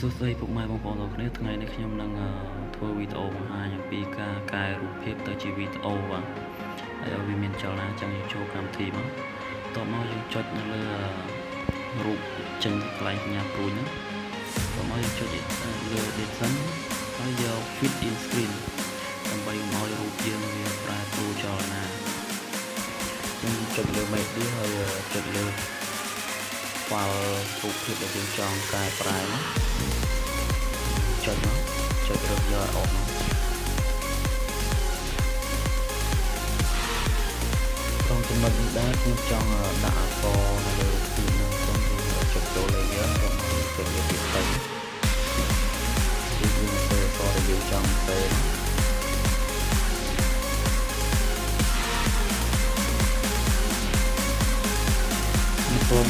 សួស្តីពុកម៉ែបងប្អូនទាំងគ្នាថ្ងៃនេះខ្ញុំនឹងធ្វើវីដេអូបង្ហាញអំពីការកែរូបភាពទៅជាវីដេអូបាទហើយឲ្យវាមានចលនាចឹងយើងចូលកម្មវិធីមកតបមកយើងចុចនៅលើរូបចេញកន្លែងសញ្ញាព្រួយហ្នឹងតបមកយើងចុចលើ Design ហើយយក Fit in Screen ដើម្បីកុំឲ្យរូបយើងវាប្រែប្រួលចលនាយើងចុចលើ Media ហើយចុចលើfile រូបភាពដែលយើងចង់កែប្រែមកចុចមកចុចរើសយកអស់មកក្នុងចំណុចនេះដែរខ្ញុំចង់ដាក់អក្សរនៅលើរូបភាពហ្នឹងខ្ញុំចុចចូល layer ខ្ញុំចុចលើទីផ្សេងគឺយើងសេអក្សរដែលយើងចង់សេត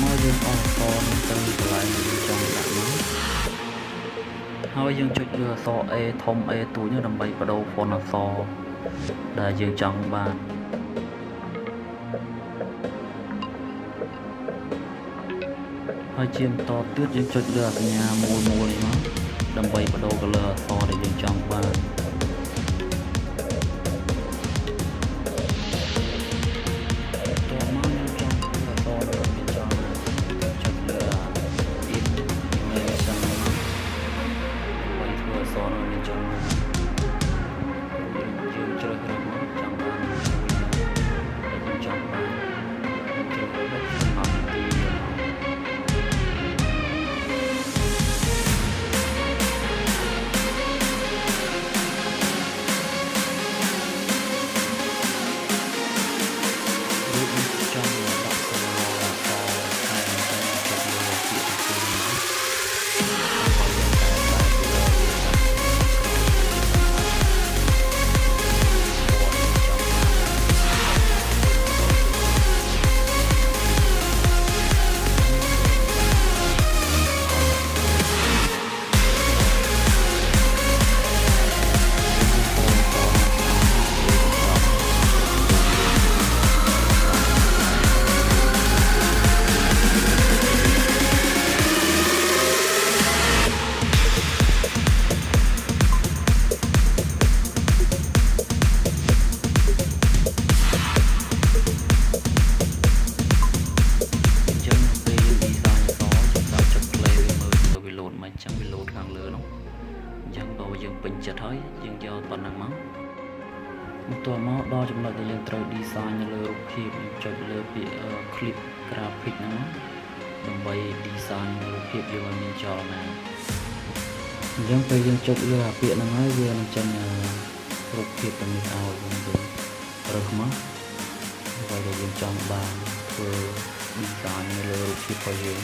មកយើងអស់អក្សរនឹងទៅកន្លែងយើងចង់ដាក់មកហើយយើងចុចលើអក្សរ A ធំ A ទូចនេះដើម្បីបដូរ font អក្សរដែលយើងចង់បានហើយជាបន្តទៀតយើងចុចលើសញ្ញាមូលនេះមកដើម្បីបដូរ color អក្សរដែលយើងចង់បានយើងពេញចិត្តហើយយើងយកប៉ុណ្ណឹងមកបន្ទាប់មកដល់ចំណុចដែលយើងត្រូវ design នៅលើរូបភាពយើងចុចលើពាក្យ clip graphic ហ្នឹងដើម្បី design រូបភាពយើងឲ្យមានចលនាអញ្ចឹងពេលយើងចុចលើអាពាក្យហ្នឹងហើយវានឹងចេញរូបភាពទាំងនេះឲ្យយើងរើសមកហើយដែលយើងចង់បានធ្វើ design នៅលើរូបភាពរបស់យើង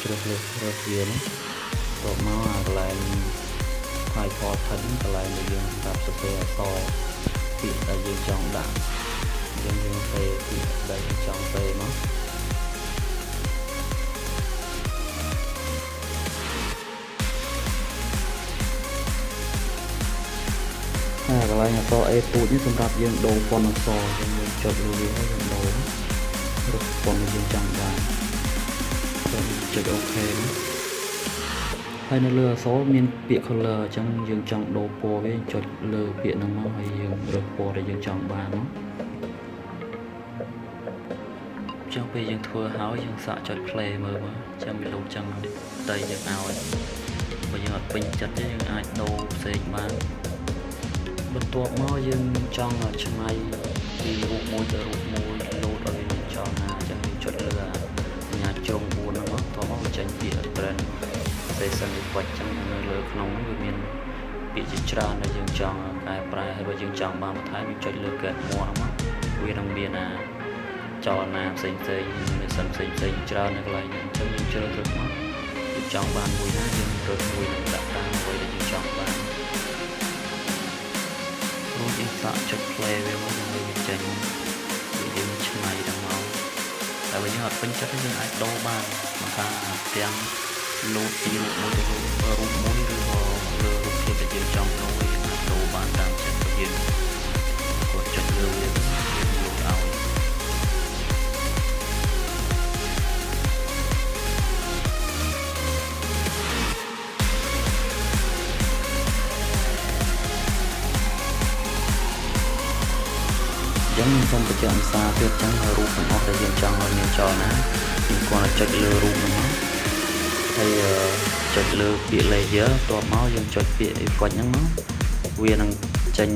ជ្រើសរើសវានេះតបមកអាកន្លែងហើយផតថឹងកន្លែងដែលយើងសម្រាប់សរសេរអក្សរពាក្យដែលយើងចង់ដាក់យើងសេពាក្យដែលយើងចង់សេមកហើយកន្លែងអក្សរ A ទូចនេះសម្រាប់យើងដូរ font អក្សរយើងចុចលើវាហើយយើងដូររក font ដែលយើងចង់បានចុច OK ហើយនៅលើអក្សរមានពាក្យ color អញ្ចឹងយើងចង់ដូរពណ៌វាចុចលើពាក្យហ្នឹងមកហើយយើងរើសពណ៌ដែលយើងចង់បានមកអញ្ចឹងពេលយើងធ្វើហើយយើងសាកចុច play មើលចាំវាលោកចឹងតែយើងឲ្យបើយើងអត់ពេញចិត្តទេយើងអាចដូរផ្សេងបានបន្ទាប់មកយើងចង់ឆ្នៃពីរូបមួយទៅរូបមួយលោតឲ្យមានចលនាអញ្ចឹងយើងចុចលើសញ្ញាជ្រុង4ហ្នឹងមកតោះមកចេញពាក្យ trend session effect ចឹងនៅលើក្នុងនោះវាមានពាក្យជាច្រើនដែលយើងចង់កែប្រែហើយបើយើងចង់បានបន្ថែមយើងចុចលើ get more ហ្នឹងមកវានឹងមានចលនាផ្សេងៗច្រើននៅកន្លែងហ្នឹងអញ្ចឹងយើងជ្រើសរើសមកយើងចង់បានមួយណាយើងរើសមួយនឹងដាក់តាមអ្វីដែលយើងចង់បានរួចយើងសាកចុច play វាមកដើម្បីវាចេញយើងឆ្នៃដល់មកតែបើយើងអត់ពេញចិត្តយើងអាចដូរបានមកថាទាំងលោតពីរូបមួយទៅរូបមួយឬក៏លើរូបភាពដែលយើងចង់ដូរយើងអាចដូរបានតាមចិត្តរបស់យើងគាត់ចុចលើវាយើងលោតឲ្យ ងខ្ញុំបញ្ជាក់អំសាទៀតចឹងរូបទាំងអស់ដែលយើងចង់ឲ្យមានចលនាយើងគ្រាន់តែចុចលើរូបហ្នឹងមកហើយចុចលើពាក្យ layer បន្ទាប់មកយើងចុចពាក្យ effect ហ្នឹងមកវានឹងចេញ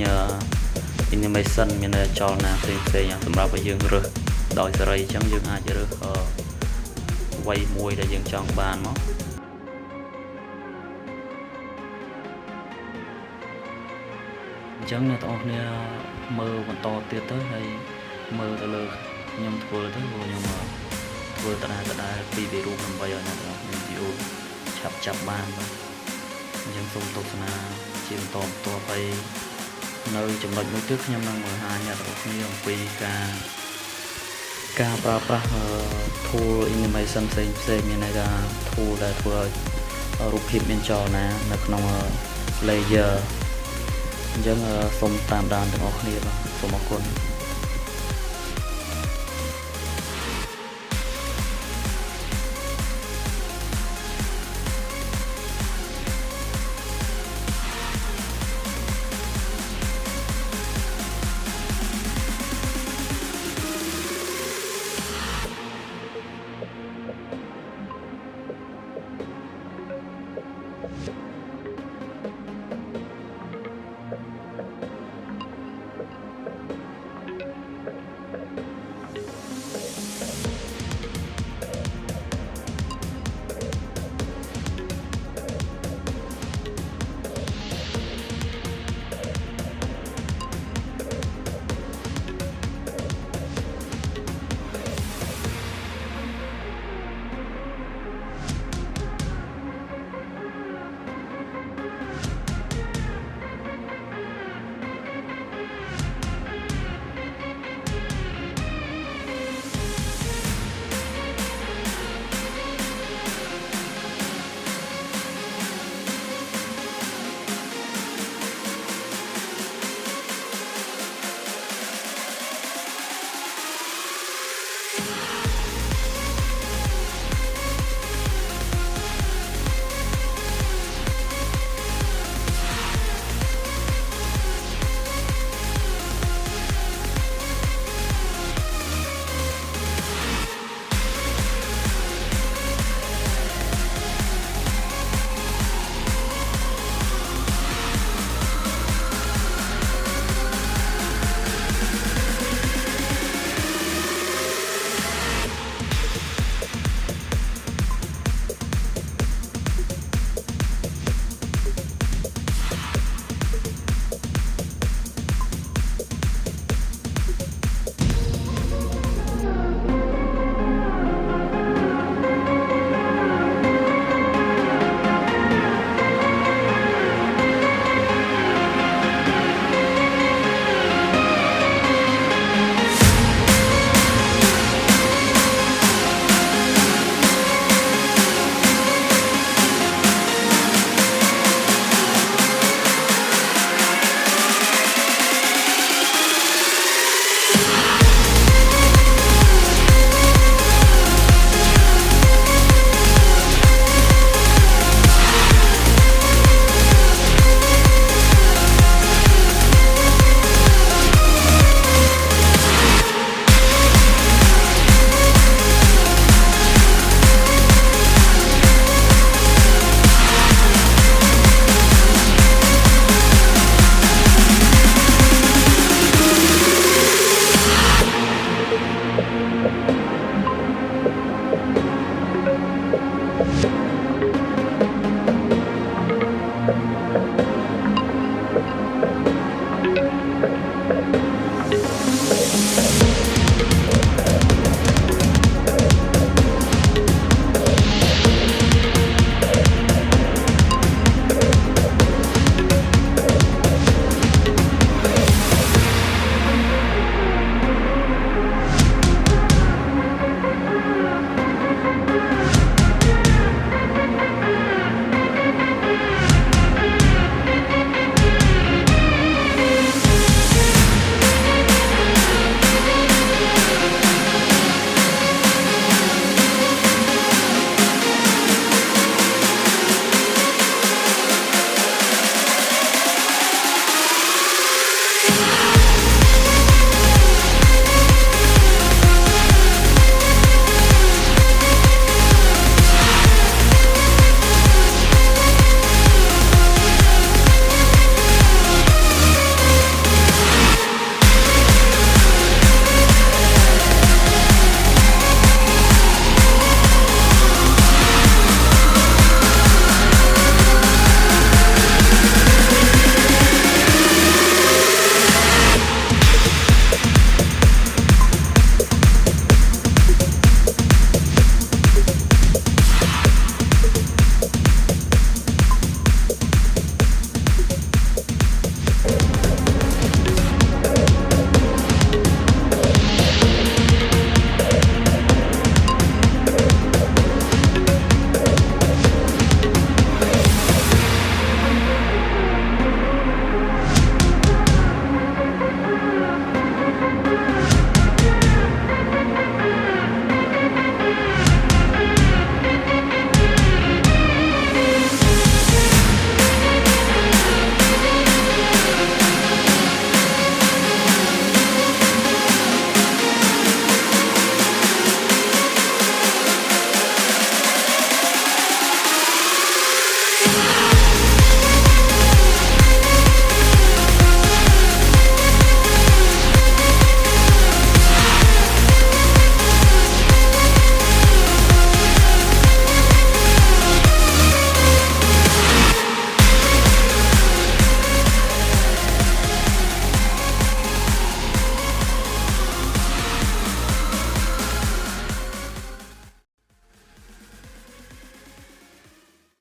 animation មានចលនាផ្សេងៗសម្រាប់ឲ្យយើងរើសដោយសេរីចឹងយើងអាចរើសអ្វីមួយដែលយើងចង់បានមកអញ្ចឹងអ្នកទាំងអស់គ្នាមើលបន្តទៀតទៅហើយមើលទៅលើខ្ញុំធ្វើទៅព្រោះខ្ញុំធ្វើដដែលពីរូបដើម្បីឲ្យអ្នកទាំងអស់គ្នា view ឆាប់ចាប់បានអញ្ចឹងសូមទស្សនាជាបន្តហើយនៅចំណុចមួយទៀតខ្ញុំនឹងបង្ហាញអ្នកទាំងអស់គ្នាអំពីការប្រើប្រាស់ tool animation ផ្សេងមានន័យថា tool ដែលធ្វើឲ្យរូបភាពមានចលនានៅក្នុង layer អញ្ចឹងសូមតាមដានទាំងអស់គ្នាបាទសូមអរគុណ